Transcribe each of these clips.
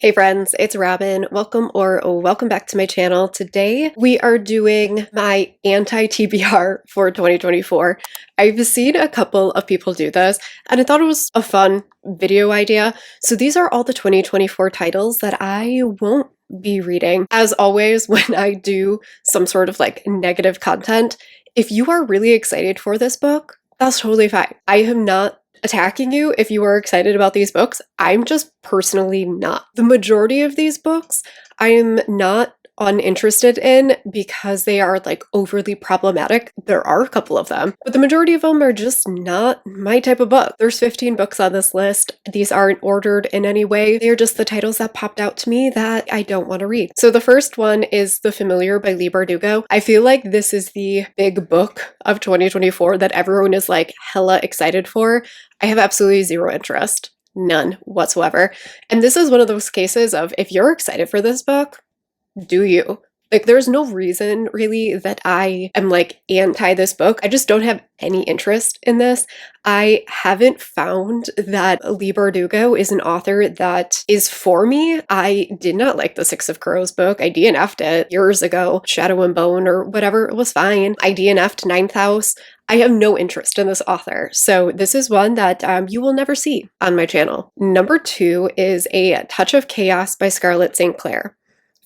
Hey friends, it's Robin. Welcome back to my channel. Today we are doing my anti-TBR for 2024. I've seen a couple of people do this and I thought it was a fun video idea. So these are all the 2024 titles that I won't be reading. As always, when I do some sort of like negative content, if you are really excited for this book, that's totally fine. I am not attacking you if you are excited about these books. I'm just personally not. The majority of these books I'm not uninterested in because they are like overly problematic. There are a couple of them, but the majority of them are just not my type of book. There's 15 books on this list. These aren't ordered in any way. They're just the titles that popped out to me that I don't want to read. So the first one is The Familiar by Leigh Bardugo. I feel like this is the big book of 2024 that everyone is like hella excited for. I have absolutely zero interest. None whatsoever. And this is one of those cases of if you're excited for this book, do you? Like, there's no reason really that I am like anti this book. I just don't have any interest in this. I haven't found that Leigh Bardugo is an author that is for me. I did not like the Six of Crows book. I DNF'd it years ago. Shadow and Bone or whatever, it was fine. I DNF'd Ninth House. I have no interest in this author, so this is one that you will never see on my channel. Number 2 is A Touch of Chaos by Scarlett St. Clair.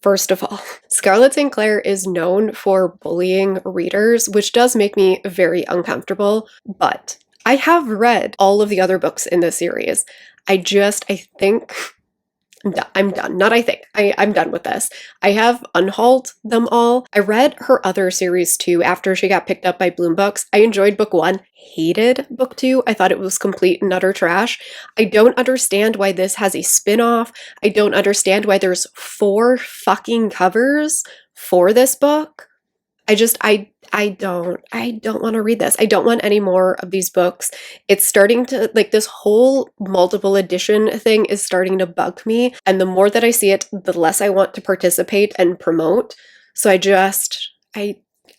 First of all, Scarlett St. Clair is known for bullying readers, which does make me very uncomfortable, but I have read all of the other books in this series. I think I'm done. Not I think. I'm done with this. I have unhauled them all. I read her other series too after she got picked up by Bloom Books. I enjoyed book 1, hated book 2. I thought it was complete and utter trash. I don't understand why this has a spin-off. I don't understand why there's 4 fucking covers for this book. I don't want to read this. I don't want any more of these books. It's starting to, like, this whole multiple edition thing is starting to bug me. And the more that I see it, the less I want to participate and promote. So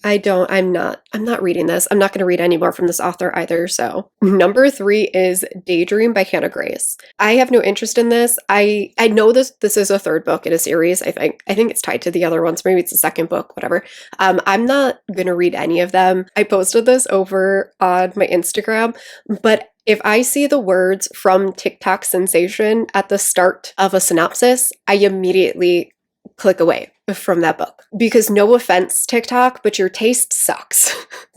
I'm not reading this. I'm not going to read any more from this author either, so. Number 3 is Daydream by Hannah Grace. I have no interest in this. I know this is a third book in a series, I think. I think it's tied to the other ones. Maybe it's the second book, whatever. I'm not going to read any of them. I posted this over on my Instagram, but if I see the words from TikTok sensation at the start of a synopsis, I immediately click away from that book. Because no offense, TikTok, but your taste sucks.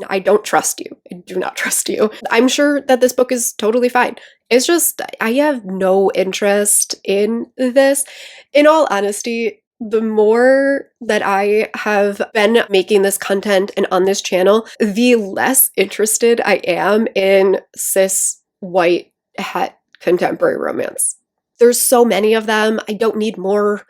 I don't trust you. I do not trust you. I'm sure that this book is totally fine. It's just, I have no interest in this. In all honesty, the more that I have been making this content and on this channel, the less interested I am in cis white het contemporary romance. There's so many of them. I don't need more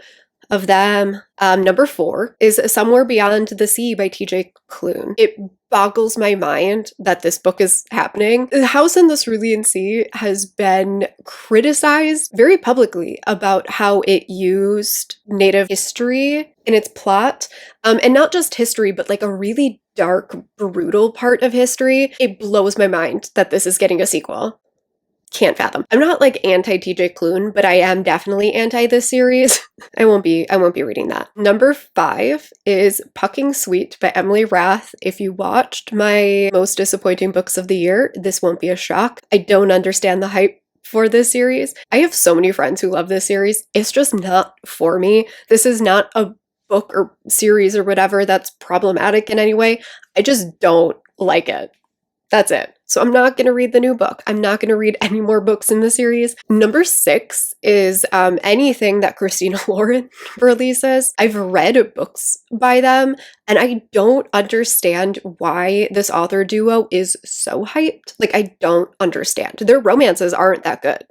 of them. Number 4 is Somewhere Beyond the Sea by TJ Klune. It boggles my mind that this book is happening. The House in the Cerulean Sea has been criticized very publicly about how it used Native history in its plot. And not just history, but like a really dark, brutal part of history. It blows my mind that this is getting a sequel. Can't fathom. I'm not like anti TJ Klune, but I am definitely anti this series. I won't be reading that. Number 5 is Pucking Sweet by Emily Rath. If you watched my most disappointing books of the year, this won't be a shock. I don't understand the hype for this series. I have so many friends who love this series. It's just not for me. This is not a book or series or whatever that's problematic in any way. I just don't like it. That's it. So I'm not going to read the new book. I'm not going to read any more books in the series. Number 6 is anything that Christina Lauren releases. I've read books by them, and I don't understand why this author duo is so hyped. Like, I don't understand. Their romances aren't that good.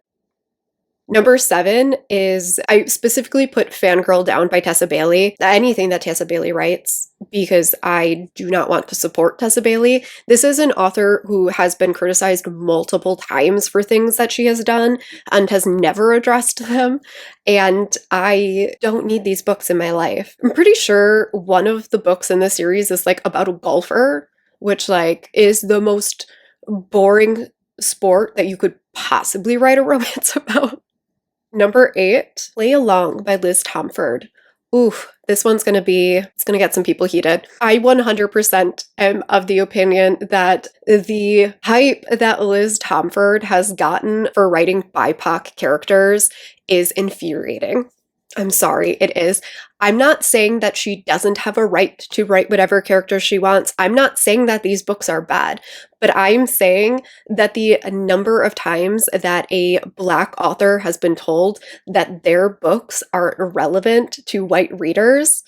Number 7 is, I specifically put Fangirl Down by Tessa Bailey. Anything that Tessa Bailey writes, because I do not want to support Tessa Bailey. This is an author who has been criticized multiple times for things that she has done and has never addressed them. And I don't need these books in my life. I'm pretty sure one of the books in the series is like about a golfer, which like is the most boring sport that you could possibly write a romance about. Number 8, Play Along by Liz Tomford. Oof, this one's it's gonna get some people heated. I 100% am of the opinion that the hype that Liz Tomford has gotten for writing BIPOC characters is infuriating. I'm sorry, it is. I'm not saying that she doesn't have a right to write whatever character she wants. I'm not saying that these books are bad, but I'm saying that the number of times that a Black author has been told that their books are irrelevant to white readers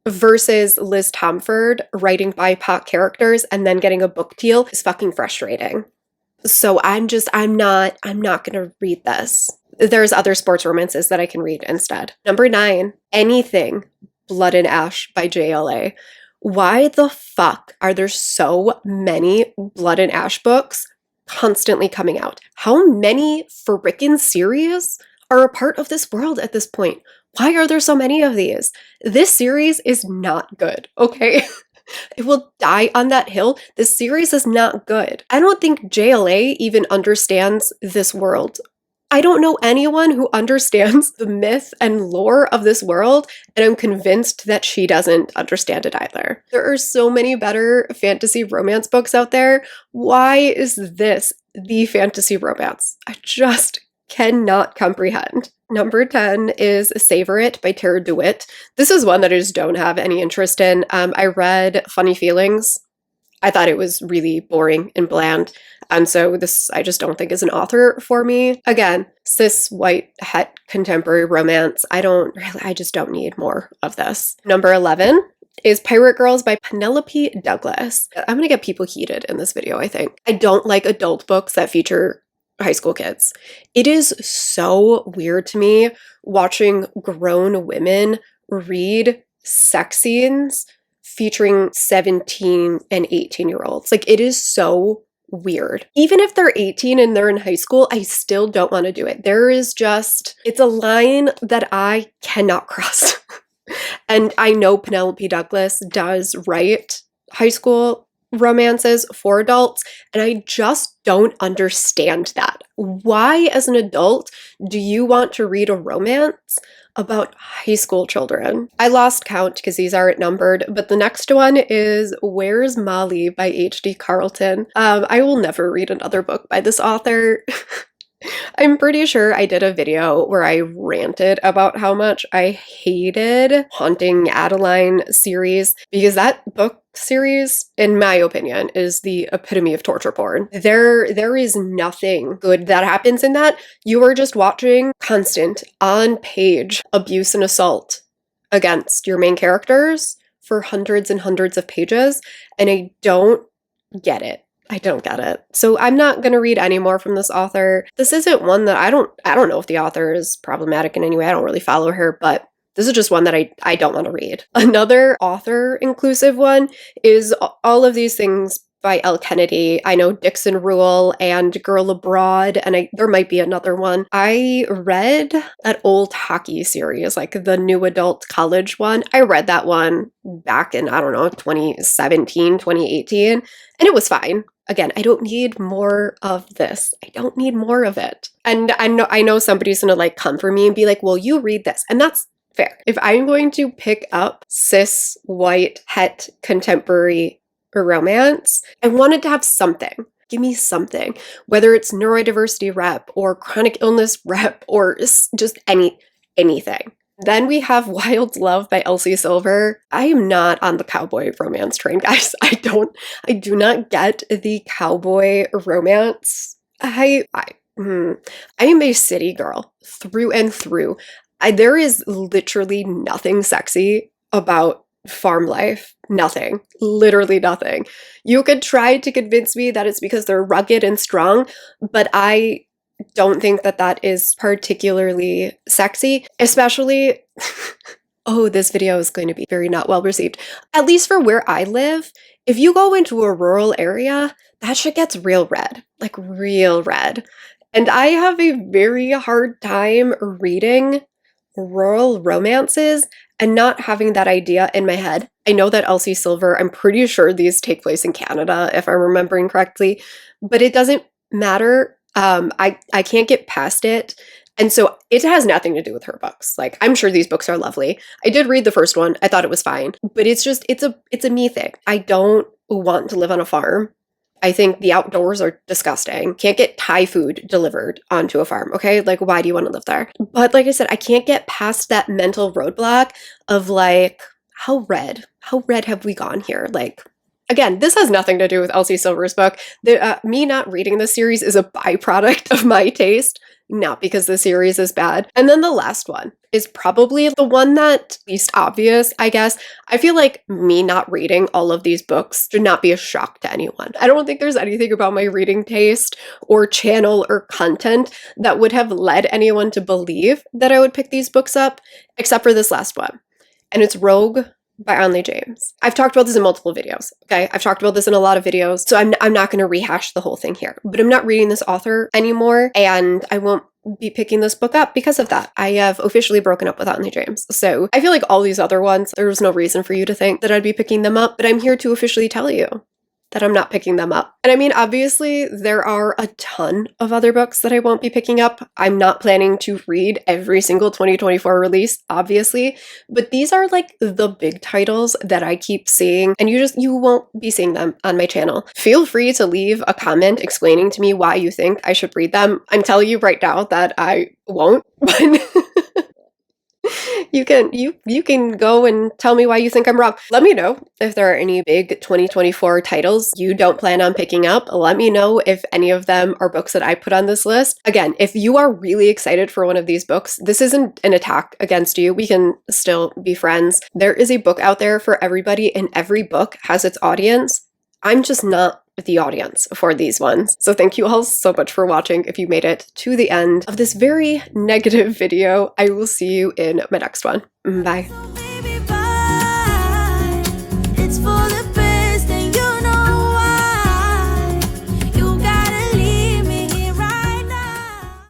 versus Liz Tomford writing BIPOC characters and then getting a book deal is fucking frustrating. So I'm not gonna read this. There's other sports romances that I can read instead. Number 9, Anything Blood and Ash by JLA. Why the fuck are there so many Blood and Ash books constantly coming out? How many frickin' series are a part of this world at this point? Why are there so many of these? This series is not good, okay? It will die on that hill. This series is not good. I don't think JLA even understands this world. I don't know anyone who understands the myth and lore of this world, and I'm convinced that she doesn't understand it either. There are so many better fantasy romance books out there. Why is this the fantasy romance? I just cannot comprehend. Number 10 is Savor It by Tara DeWitt. This is one that I just don't have any interest in. I read Funny Feelings. I thought it was really boring and bland. And so this, I just don't think is an author for me. Again, cis, white, het, contemporary romance. I just don't need more of this. Number 11 is Pirate Girls by Penelope Douglas. I'm gonna get people heated in this video, I think. I don't like adult books that feature high school kids. It is so weird to me watching grown women read sex scenes featuring 17 and 18-year-olds. Like, it is so weird. Even if they're 18 and they're in high school, I still don't want to do it. It's a line that I cannot cross. And I know Penelope Douglas does write high school romances for adults, and I just don't understand that. Why, as an adult, do you want to read a romance about high school children? I lost count because these aren't numbered, but the next one is Where's Molly by H.D. Carlton. I will never read another book by this author. I'm pretty sure I did a video where I ranted about how much I hated Haunting Adeline series, because that book series, in my opinion, is the epitome of torture porn. There is nothing good that happens in that. You are just watching constant, on-page abuse and assault against your main characters for hundreds and hundreds of pages, and I don't get it. I don't get it. So I'm not going to read any more from this author. This isn't one that I don't know if the author is problematic in any way. I don't really follow her, but this is just one that I don't want to read. Another author inclusive one is All of These Things by Elle Kennedy. I know Dixon Rule and Girl Abroad, and there might be another one. I read that old hockey series, like the new adult college one. I read that one back in, 2017, 2018, and it was fine. Again, I don't need more of this. I don't need more of it. And I know somebody's gonna come for me and be like, well, you read this. And that's fair. If I'm going to pick up cis, white, het, contemporary romance, I wanted to have something. Give me something. Whether it's neurodiversity rep or chronic illness rep or just anything. Then we have Wild Love by Elsie Silver. I am not on the cowboy romance train, guys. I do not get the cowboy romance. I am a city girl through and through. There is literally nothing sexy about farm life. Nothing. Literally nothing. You could try to convince me that it's because they're rugged and strong, but I don't think that is particularly sexy, especially oh, this video is going to be very not well received. At least for where I live, if you go into a rural area, that shit gets real red, like real red. And I have a very hard time reading rural romances and not having that idea in my head. I know that Elsie Silver, I'm pretty sure these take place in Canada, if I'm remembering correctly, but it doesn't matter. I can't get past it. And so it has nothing to do with her books. Like, I'm sure these books are lovely. I did read the first one. I thought it was fine. But it's just, it's a me thing. I don't want to live on a farm. I think the outdoors are disgusting. Can't get Thai food delivered onto a farm, okay? Like, why do you want to live there? But like I said, I can't get past that mental roadblock of like, how red have we gone here? Like, again, this has nothing to do with Elsie Silver's book. Me not reading this series is a byproduct of my taste, not because the series is bad. And then the last one is probably the one that's least obvious, I guess. I feel like me not reading all of these books should not be a shock to anyone. I don't think there's anything about my reading taste or channel or content that would have led anyone to believe that I would pick these books up, except for this last one. And it's Rogue by Onley James. I've talked about this in multiple videos, okay? I've talked about this in a lot of videos, so I'm not going to rehash the whole thing here. But I'm not reading this author anymore, and I won't be picking this book up because of that. I have officially broken up with Onley James. So I feel like all these other ones, there was no reason for you to think that I'd be picking them up, but I'm here to officially tell you that I'm not picking them up. And I mean, obviously, there are a ton of other books that I won't be picking up. I'm not planning to read every single 2024 release, obviously, but these are like the big titles that I keep seeing, and you won't be seeing them on my channel. Feel free to leave a comment explaining to me why you think I should read them. I'm telling you right now that I won't, but you can go and tell me why you think I'm wrong. Let me know if there are any big 2024 titles you don't plan on picking up. Let me know if any of them are books that I put on this list. Again, if you are really excited for one of these books, this isn't an attack against you. We can still be friends. There is a book out there for everybody, and every book has its audience. I'm just not the audience for these ones. So thank you all so much for watching. If you made it to the end of this very negative video, I will see you in my next one. Bye.